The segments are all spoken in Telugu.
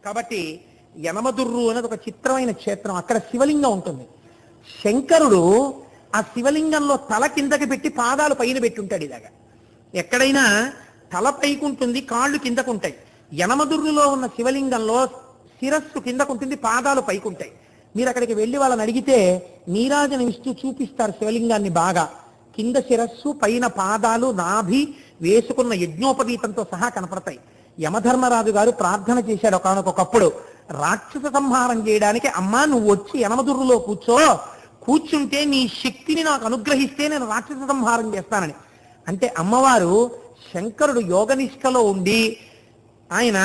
కాబట్టి యనమదుర్రు అనేది ఒక చిత్రమైన క్షేత్రం. అక్కడ శివలింగం ఉంటుంది. శంకరుడు ఆ శివలింగంలో తల కిందకి పెట్టి పాదాలు పైన పెట్టి ఉంటాడు. ఇలాగా ఎక్కడైనా తల పైకుంటుంది, కాళ్ళు కిందకుంటాయి. యనమదుర్రులో ఉన్న శివలింగంలో శిరస్సు కిందకుంటుంది, పాదాలు పైకుంటాయి. మీరు అక్కడికి వెళ్ళి వాళ్ళని అడిగితే నీరాజనం ఇస్తూ చూపిస్తారు శివలింగాన్ని. బాగా కింద శిరస్సు, పైన పాదాలు, నాభి, వేసుకున్న యజ్ఞోపవీతంతో సహా కనపడతాయి. యమధర్మరాజు గారు ప్రార్థన చేశాడు ఒకనొకప్పుడు, రాక్షస సంహారం చేయడానికి అమ్మా నువ్వు వచ్చి యనమదుర్రులో కూర్చుంటే నీ శక్తిని నాకు అనుగ్రహిస్తే నేను రాక్షస సంహారం చేస్తానని. అంటే అమ్మవారు శంకరుడు యోగనిష్టలో ఉండి ఆయన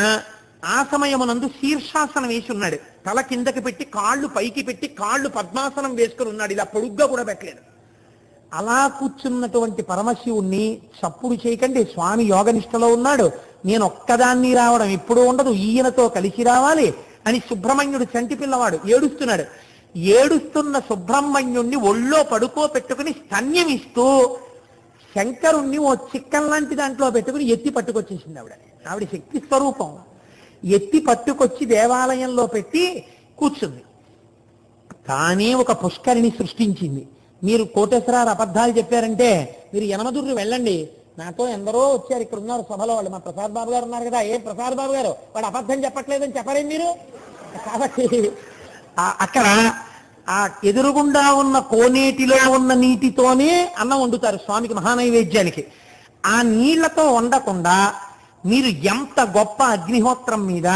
ఆ సమయమునందు శీర్షాసనం వేసి ఉన్నాడు. తల కిందకి పెట్టి కాళ్ళు పైకి పెట్టి కాళ్ళు పద్మాసనం వేసుకుని ఉన్నాడు. ఇలా పొడుగ్గా కూడా పెట్టలేదు. అలా కూర్చున్నటువంటి పరమశివుణ్ణి చప్పుడు చేయకండి, స్వామి యోగనిష్టలో ఉన్నాడు, నేను ఒక్కదాన్ని రావడం ఎప్పుడూ ఉండదు, ఈయనతో కలిసి రావాలి అని సుబ్రహ్మణ్యుడు చంటి పిల్లవాడు ఏడుస్తున్నాడు. ఏడుస్తున్న సుబ్రహ్మణ్యుణ్ణి ఒళ్ళో పెట్టుకుని స్తన్యమిస్తూ శంకరుణ్ణి ఓ చిక్కన్ లాంటి దాంట్లో పెట్టుకుని ఎత్తి పట్టుకొచ్చేసింది ఆవిడ శక్తి స్వరూపం. ఎత్తి పట్టుకొచ్చి దేవాలయంలో పెట్టి కూర్చుంది. తానే ఒక పుష్కరిణి సృష్టించింది. మీరు కోటేశ్వరారు అబద్ధాలు చెప్పారంటే మీరు యనమదుర్రు వెళ్ళండి, నాతో ఎందరో వచ్చారు, ఇక్కడ ఉన్నారు సభలో వాళ్ళు, మా ప్రసాద్ బాబు గారు ఉన్నారు కదా, ఏం ప్రసాద్ బాబు గారు వాడు అబద్ధం చెప్పట్లేదని చెప్పరేం మీరు? కాబట్టి అక్కడ ఆ ఎదురుగుండా ఉన్న కోనేటిలో ఉన్న నీటితోనే అన్నం వండుతారు స్వామికి మహానైవేద్యానికి. ఆ నీళ్లతో వండకుండా మీరు ఎంత గొప్ప అగ్నిహోత్రం మీద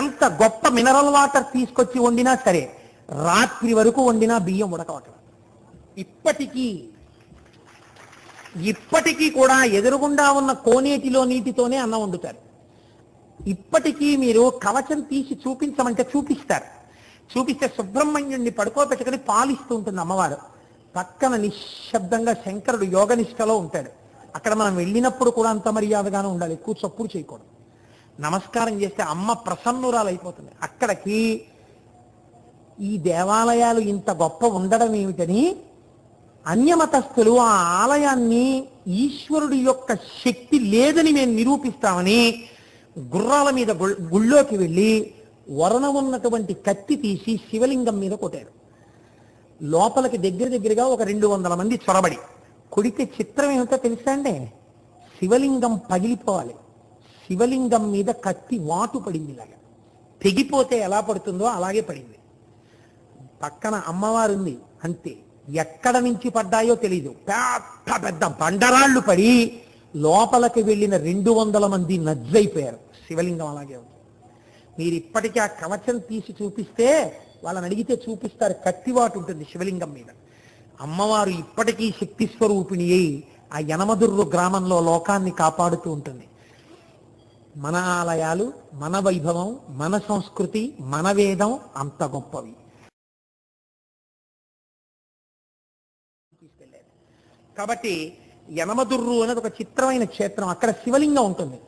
ఎంత గొప్ప మినరల్ వాటర్ తీసుకొచ్చి వండినా సరే రాత్రి వరకు వండినా బియ్యం ఉడకవట్లేదు. ఇప్పటికీ కూడా ఎదురుగుండా ఉన్న కోనేటిలో నీటితోనే అన్నం వండుతారు. ఇప్పటికీ మీరు కవచం తీసి చూపించమంటే చూపిస్తే సుబ్రహ్మణ్యుడిని పడుకోబెట్టుకుని పాలిస్తూ ఉంటుంది అమ్మవారు. పక్కన నిశ్శబ్దంగా శంకరుడు యోగనిష్టలో ఉంటాడు. అక్కడ మనం వెళ్ళినప్పుడు కూడా అంత మర్యాదగానే ఉండాలి, ఎక్కువ చప్పుడు చేయకూడదు. నమస్కారం చేస్తే అమ్మ ప్రసన్నురాలు అయిపోతుంది. అక్కడికి ఈ దేవాలయాలు ఇంత గొప్ప ఉండడం ఏమిటని అన్యమతస్థులు ఆ ఆలయాన్ని ఈశ్వరుడి యొక్క శక్తి లేదని మేము నిరూపిస్తామని గుర్రాల మీద గుళ్ళోకి వెళ్ళి వరణ ఉన్నటువంటి కత్తి తీసి శివలింగం మీద కొట్టారు. లోపలికి దగ్గరగా ఒక 200 మంది చొరబడి కొడితే చిత్రం ఏమిటో తెలుసా అండి? శివలింగం పగిలిపోవాలి. శివలింగం మీద కత్తి వాటు పడింది. ఇలాగా తెగిపోతే ఎలా పడుతుందో అలాగే పడింది. పక్కన అమ్మవారు ఉంది అంతే. ఎక్కడ నుంచి పడ్డాయో తెలీదు. పెద్ద బండరాళ్లు పడి లోపలికి వెళ్ళిన 200 మంది నజ్జైపోయారు. శివలింగం అలాగే ఉంది. మీరు ఇప్పటికీ ఆ కవచం తీసి చూపిస్తే వాళ్ళని అడిగితే చూపిస్తారు, కత్తివాటు ఉంటుంది శివలింగం మీద. అమ్మవారు ఇప్పటికీ శక్తి స్వరూపిణి అయి ఆ యనమదుర్రు గ్రామంలో లోకాన్ని కాపాడుతూ ఉంటుంది. మన ఆలయాలు, మన వైభవం, మన సంస్కృతి, మన వేదం అంత గొప్పవి. కాబట్టి యనమదుర్రు అనేది ఒక చిత్రమైన క్షేత్రం. అక్కడ శివలింగం ఉంటుంది.